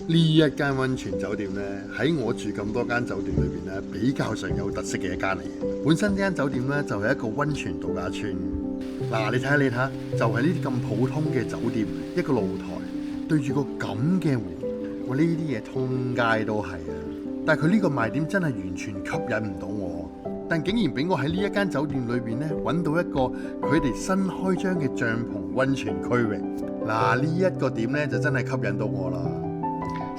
呢一間溫泉酒店呢，喺我住咁多間酒店裏邊呢，比較上有特色嘅一間嚟嘅。本身呢間酒店呢，就係一個溫泉度假村。嗱，你睇下，就係呢啲咁普通嘅酒店，一個露台對住個咁嘅湖，我呢啲嘢通街都係啊！但係佢呢個賣點真係完全吸引唔到我，但竟然俾我喺呢一間酒店裏邊呢，揾到一個佢哋新開張嘅帳篷溫泉區域。嗱，呢一個點呢，就真係吸引到我啦！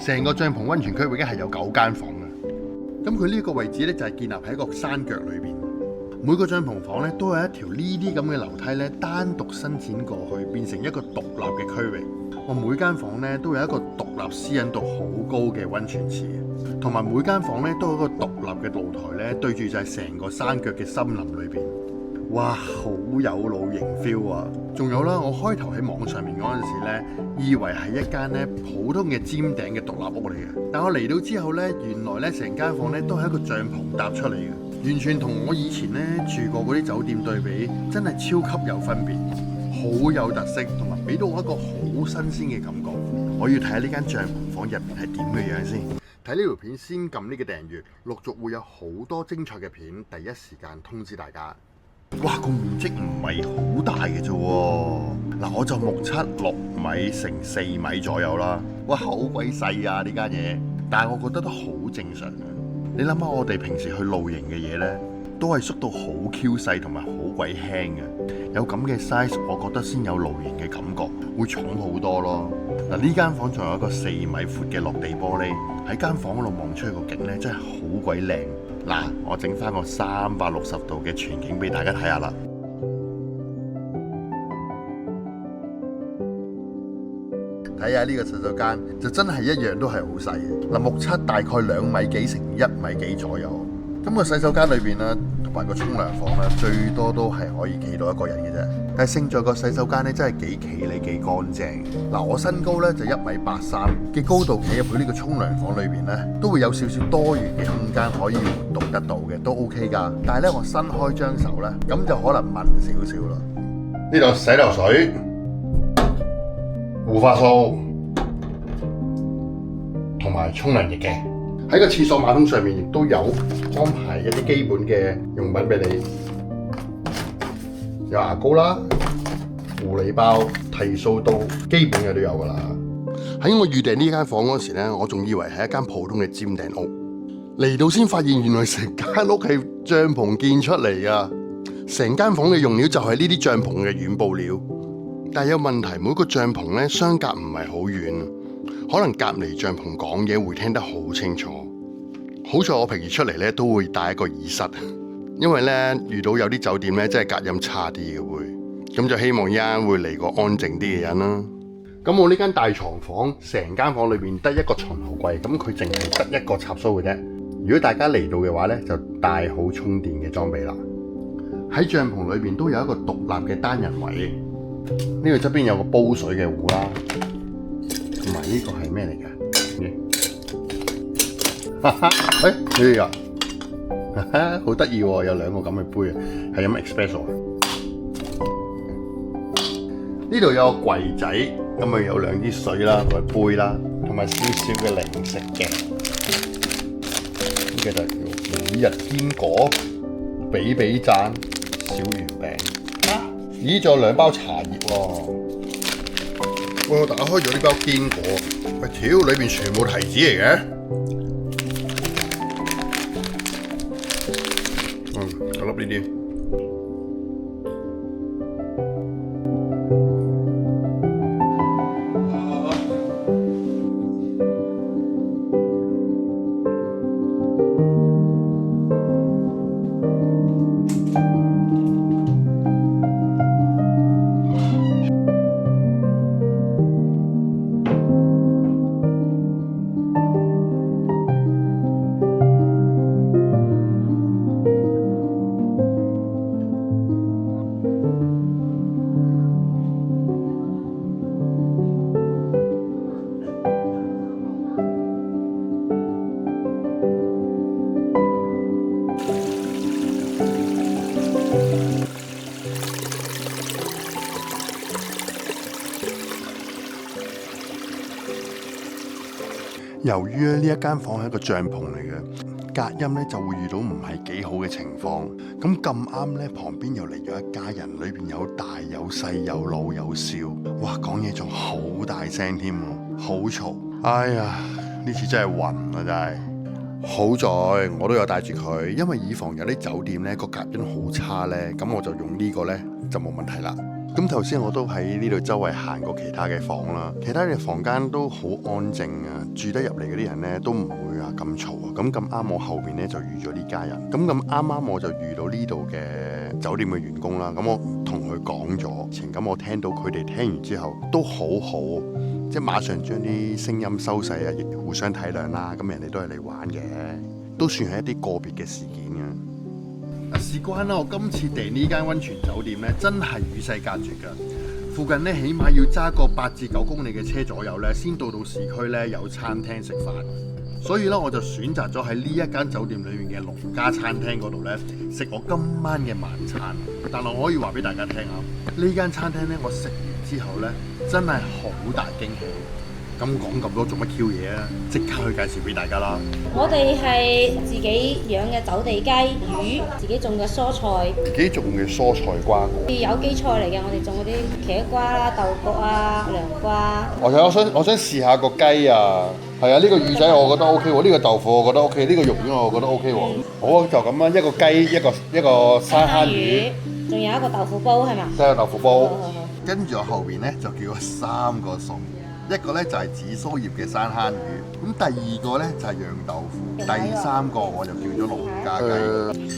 成個帳篷溫泉區域係有9間房嘅，咁佢呢個位置呢，就係建立喺一個山腳裏邊，每個帳篷房呢，都有一條呢啲咁嘅樓梯呢，單獨伸展過去，變成一個獨立嘅區域。我每間房呢，都有一個獨立私隱度好高嘅溫泉池，同埋每間房呢，都有一個獨立嘅露台呢，對住就係成個山腳嘅森林裏邊。哇，好有露營 feel 啊！仲有啦，我開頭喺網上面嗰陣時呢，以為係一間呢普通嘅尖頂嘅獨立屋嚟嘅，但我嚟到之後呢，原來呢成間房呢都係一個帳篷搭出嚟嘅，完全同我以前呢住過嗰啲酒店對比，真係超級有分別，好有特色，同埋俾到我一個好新鮮嘅感覺。我要睇下呢間帳篷房入面係點嘅樣先。睇呢條片先撳呢個訂閱，陸續會有好多精彩嘅片，第一時間通知大家。哇，個面積唔係好大嘅啫喎，嗱，我就目測6米乘4米左右啦。哇，好鬼細啊呢間嘢，但係我覺得都好正常嘅。你諗下，我哋平時去露營嘅嘢呢，都係縮到好 Q 細同埋好鬼輕嘅，有咁嘅 size，我覺得先有露營嘅感覺，會重好多咯。嗱，呢間房仲有一個4米闊嘅落地玻璃，喺間房嗰度望出去個景呢，真係好鬼靚。嗱，我整翻個360度嘅全景俾大家睇下啦。睇下呢個洗手間就真係一樣都係好細嘅。嗱，目測大概2米幾乘1米幾左右。咁個洗手間裏邊咧，同埋個沖涼房咧，最多都係可以企到1個人嘅啫。但係勝在個洗手間咧，真係幾企理幾乾淨。嗱，我身高咧就1米83嘅高度，企入去呢個沖涼房裏邊咧，都會有少少多餘嘅空間可以活動得到嘅，都 OK 㗎。但係咧，我伸開張手咧，咁就可能問少少啦。呢度洗頭水、護髮素同埋沖涼液嘅。喺個廁所馬桶上面亦都有安排一啲基本嘅用品俾你，有牙膏啦、護理包、剃鬚刀，基本嘅都有噶啦。喺我預訂呢間房嗰時呢，我仲以為係一間普通嘅尖頂屋，嚟到先發現原來成間屋係帳篷建出嚟噶，成間房嘅用料就係呢啲帳篷嘅軟布料。但係有問題，每個帳篷呢相隔唔係好遠。可能隔離帳篷講嘢會聽得好清楚。好在我平時出嚟咧都會帶一個耳塞，因為咧遇到有啲酒店咧真係隔音差啲嘅會，咁就希望依家會嚟個安靜啲嘅人啦。咁我呢間大床房，成間房裏邊得一個床頭櫃，咁佢淨係得一個插蘇嘅啫。如果大家嚟到嘅話咧，就帶好充電嘅裝備啦。喺帳篷裏邊都有一個獨立嘅單人位，呢度側邊有個煲水嘅壺啦。同埋呢個係咩嚟㗎？哈哈，呢個好得意喎，有2個咁嘅杯啊，係飲 espresso 啊。呢度有個櫃仔，咁啊有2支水啦，同埋杯啦，同埋少少嘅零食嘅。呢個就叫每日堅果、比比讚、小圓餅。咦，仲有2包茶葉喎。我打開咗呢包堅果，喂，屌，裏邊全部提子嚟嘅。嗰粒呢啲。由於呢一間房係一個帳篷嚟嘅，隔音咧就會遇到唔係幾好嘅情況。咁咁啱咧，旁邊又嚟咗一家人，裏邊有大有細，有老有少，哇，講嘢仲好大聲添，好嘈。哎呀，呢次真係暈啊，真係。好在我都有帶住佢，因為以防有啲酒店咧個隔音好差咧，咁我就用呢個咧就冇問題啦。咁頭先我都喺呢度周圍行過其他嘅房啦，其他嘅房間都好安靜啊，住得入嚟嗰啲人咧都唔會話咁嘈啊。咁啱我後邊咧就遇咗呢家人，咁啱我就遇到呢度嘅酒店嘅員工啦。咁我同佢講咗情，咁我聽到佢哋聽完之後都好好，即係馬上將啲聲音收細啊，亦互相體諒啦。咁人哋都係嚟玩嘅，都算係一啲個別嘅事件嘅。事關啦，我今次訂呢間溫泉酒店咧，真係與世隔絕㗎。附近咧起碼要揸個8至9公里嘅車左右咧，先到市區咧有餐廳食飯。所以咧，我就選擇咗喺呢一間酒店裏面嘅農家餐廳嗰度咧食我今晚嘅晚餐。但係我可以話俾大家聽啊，呢間餐廳咧我食完之後咧，真係好大驚喜。咁講咁多做乜 Q 嘢啊？即刻去介紹俾大家啦！我哋係自己養嘅走地雞、魚，自己種嘅蔬菜，自己種嘅蔬菜瓜果，有機菜嚟嘅。我哋種嗰啲茄瓜啦、豆角啊、涼瓜。我想試下個雞啊！係啊，呢個魚仔我覺得 OK 喎，呢個豆腐我覺得 OK，呢個肉丸我覺得 OK 喎。好啊，就咁啦，一個雞，一個山蝦魚，仲有一個豆腐煲係嘛？即係豆腐煲。好。跟住我後邊咧就叫咗3個餸。一個咧就係紫蘇葉嘅山蝦魚，咁第二個咧就係釀豆腐，第3個我就叫咗農家雞。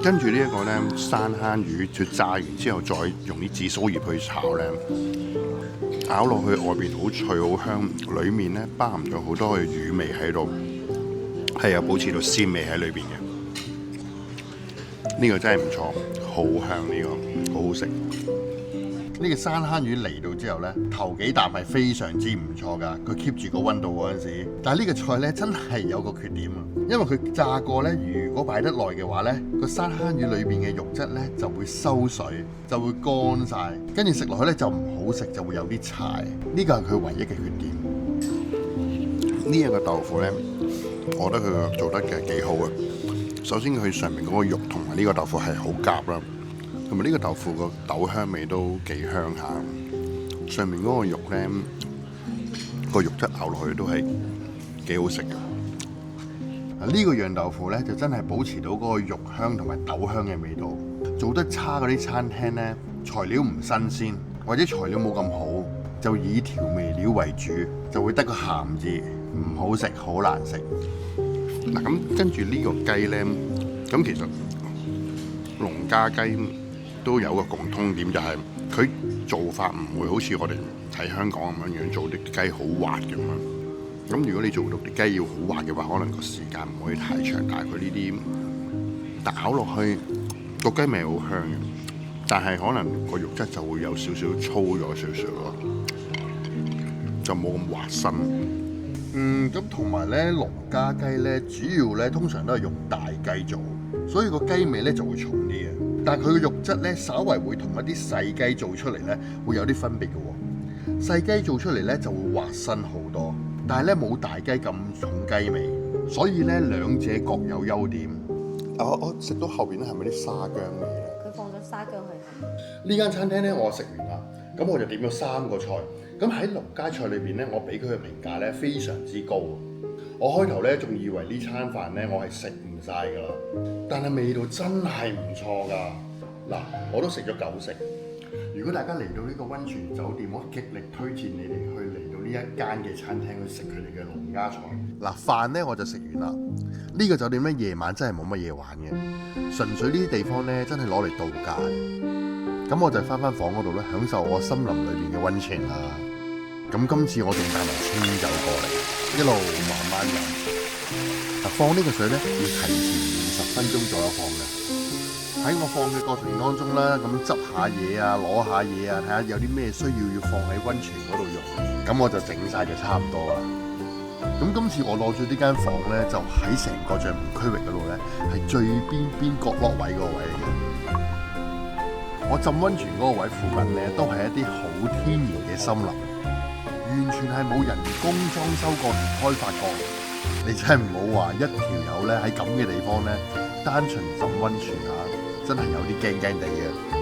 跟住呢一個咧山蝦魚，就炸完之後再用啲紫蘇葉去炒咧，咬落去外邊好脆好香，裡面咧包含咗好多嘅魚味喺度，係有保持到鮮味喺裏邊嘅。呢個真係唔錯，好香，呢個好好食。呢個山蝦魚嚟到之後呢，頭幾啖係非常之唔錯㗎，佢 keep 住個溫度嗰陣時。但係呢個菜呢，真係有個缺點啊，因為佢炸過呢，如果擺得耐嘅話呢，個山蝦魚裏邊嘅肉質呢就會收水，就會乾晒，跟住食落去呢就唔好食，就會有啲柴。呢個係佢唯一嘅缺點。呢一個豆腐呢，我覺得佢做得嘅幾好啊。首先佢上面嗰個肉同埋呢個豆腐係好夾啦。同埋呢個豆腐個豆香味都幾香下，上面嗰個肉咧，個肉質咬落去都係幾好食嘅。呢個釀豆腐咧就真係保持到嗰個肉香同埋豆香嘅味道。做得差嗰啲餐廳咧，材料唔新鮮或者材料冇咁好，就以調味料為主，就會得個鹹字，唔好食，好難食。嗱，咁跟住呢個雞咧，咁其實農家雞都有個共通點，就係佢做法唔會好似我哋喺香港咁樣做啲雞好滑咁樣。咁如果你做到啲雞要好滑嘅話，可能個時間唔可以太長。但係佢呢啲咬落去個雞味好香嘅，但係可能個肉質就會有少少粗咗少少咯，就冇咁滑身。咁同埋咧農家雞咧，主要咧通常都係用大雞做，所以個雞味咧就會重啲嘅。但係佢嘅肉質咧，稍為會同一啲細雞做出嚟咧，會有啲分別嘅喎。細雞做出嚟咧就會滑身好多，但係咧冇大雞咁重雞味，所以咧兩者各有優點。我食到後邊咧係咪啲沙薑味咧？佢放咗沙薑去。呢間餐廳咧我食完啦，咁我就點咗3個菜。咁喺農家菜裏邊咧，我俾佢嘅評價咧非常之高。我開頭咧仲以為呢餐飯咧我係食唔晒㗎啦，但係味道真係唔錯㗎。嗱，我都食咗9成。如果大家嚟到呢個溫泉酒店，我極力推薦你哋去嚟到呢一間嘅餐廳去食佢哋嘅農家菜。嗱，飯咧我就食完啦。呢個酒店咧夜晚真係冇乜嘢玩嘅，純粹呢啲地方咧真係攞嚟度假嘅。咁我就翻房嗰度咧，享受我森林裏邊嘅溫泉啦。咁今次我仲帶埋清酒過嚟，一路慢慢飲。放呢個水咧要提前20分鐘左右放嘅。喺我放嘅過程當中啦，咁執下嘢啊，攞下嘢啊，睇下有啲咩需要放喺溫泉嗰度用。咁我就整晒就差唔多啦。咁今次我攞咗呢間房咧，就喺成個帳篷區域嗰度咧，係最邊角落位嗰個位嚟嘅。我浸溫泉嗰個位附近咧，都係一啲好天然嘅森林。如完全係冇人工裝修過同開發過。你真係唔好話一條友咧喺咁嘅地方咧，單純浸溫泉啊，真係有啲驚驚地嘅。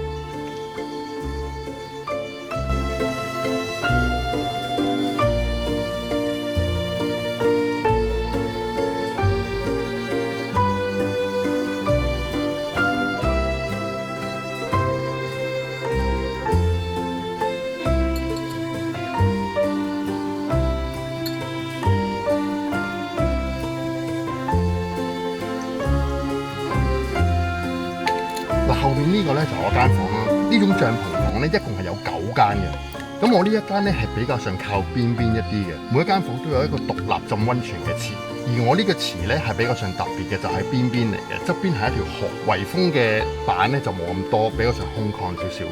後面呢個咧就我間房啦，呢種帳篷房咧一共係有9間嘅。咁我呢一間咧係比較上靠邊一啲嘅，每一間房都有一個獨立浸溫泉嘅池。而我呢個池咧係比較上特別嘅，就喺邊嚟嘅，側邊係一條河，圍封嘅板咧就冇咁多，比較上空曠少少。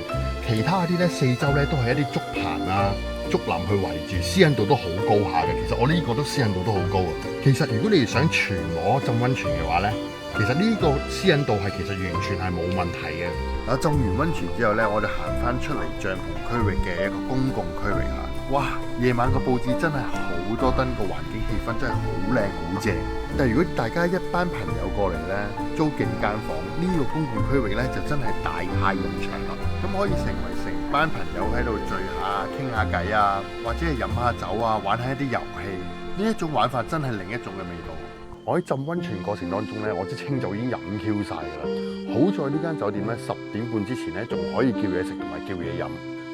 其他嗰啲咧四周咧都係一啲竹棚啊、竹林去圍住，私隱度都好高下嘅。其實我呢個都私隱度都好高啊。其實如果你哋想全裸浸溫泉嘅話咧，其實呢個私隱度係其實完全係冇問題嘅。浸完溫泉之後呢，我哋行翻出嚟帳篷區域嘅一個公共區域啊！哇，夜晚個佈置真係好多燈，個環境氣氛真係好靚好正。但係如果大家一班朋友過嚟呢，租幾間房，呢個公共區域呢就真係大派用場啦。咁可以成為成班朋友喺度聚下、傾下偈啊，或者係飲下酒啊，玩下一啲遊戲。呢一種玩法真係另一種嘅味道。我喺浸溫泉過程當中咧，我支清酒已經飲 Q 晒㗎啦。好在呢間酒店咧10點半之前咧仲可以叫嘢食同埋叫嘢飲。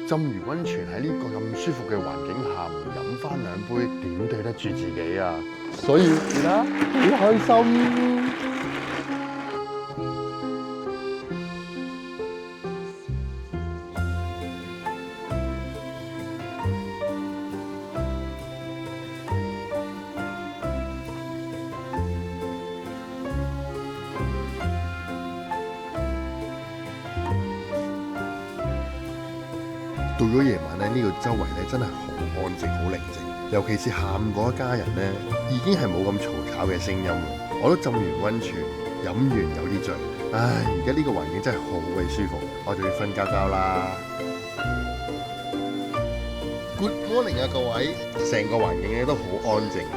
浸完溫泉喺呢個咁舒服嘅環境下，唔飲翻2杯，點對得住自己啊？所以而家好開心。到咗夜晚咧，呢度周圍咧真係好安靜、好寧靜，尤其是下午嗰一家人咧，已經係冇咁嘈吵嘅聲音啦。我都浸完溫泉，飲完有啲醉，唉！而家呢個環境真係好鬼舒服，我就要瞓覺啦。Good morning 啊，各位！成個環境咧都好安靜，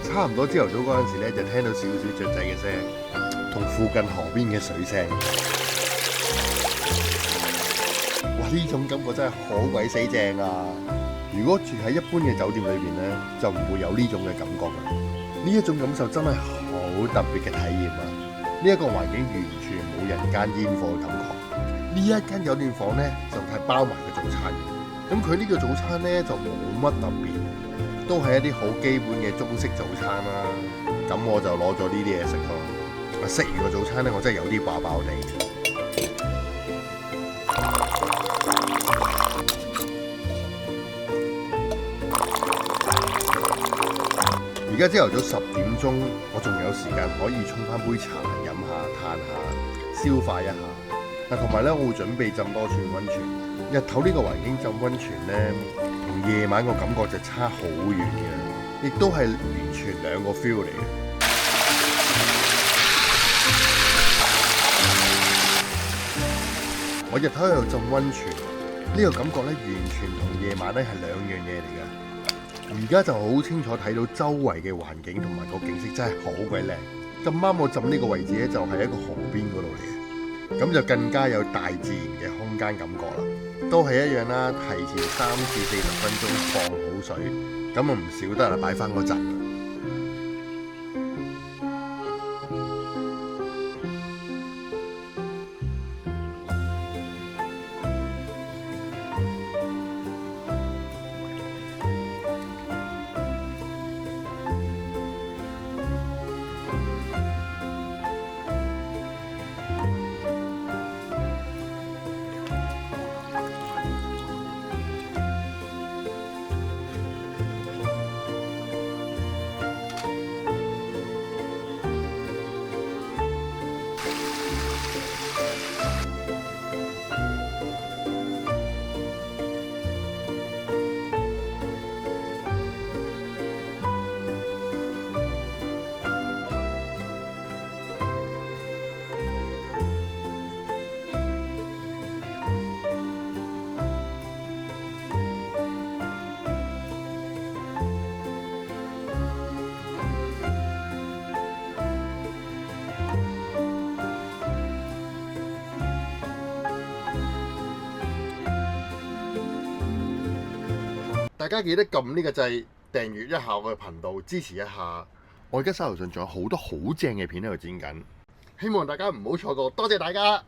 差唔多朝頭早嗰陣時咧就聽到少少雀仔嘅聲，同附近河邊嘅水聲。呢種感覺真係好鬼死正啊！如果住喺一般嘅酒店裏邊呢，就唔會有呢種嘅感覺啦。呢一種感受真係好特別嘅體驗啊！呢一個環境完全冇人間煙火嘅感覺。呢一間酒店房呢，就係包埋個早餐嘅。咁佢呢個早餐呢，就冇乜特別，都係一啲好基本嘅中式早餐啦。咁我就攞咗呢啲嘢食咯。食完個早餐呢，我真係有啲飽飽地。而家朝頭早10點鐘，我仲有時間可以沖翻杯茶飲下、嘆下、消化一下。同埋咧，我會準備浸多轉溫泉。日頭呢個環境浸溫泉咧，同夜晚個感覺就差好遠嘅，亦都係完全兩個 feel 嚟嘅。我日頭喺度浸溫泉，呢個感覺咧完全同夜晚咧係兩樣嘢嚟嘅。而家就好清楚睇到周圍嘅環境同埋個景色真係好鬼靚。咁啱我浸呢個位置咧就係一個河邊嗰度嚟嘅，咁就更加有大自然嘅空間感覺啦。都係一樣啦，提前3至40分鐘放好水，咁啊唔少得啦，擺翻個陣。大家記得撳呢個掣，訂閱一下我嘅頻道，支持一下。我而家手頭上仲有好多好正嘅片喺度剪緊，希望大家唔好錯過，多謝大家。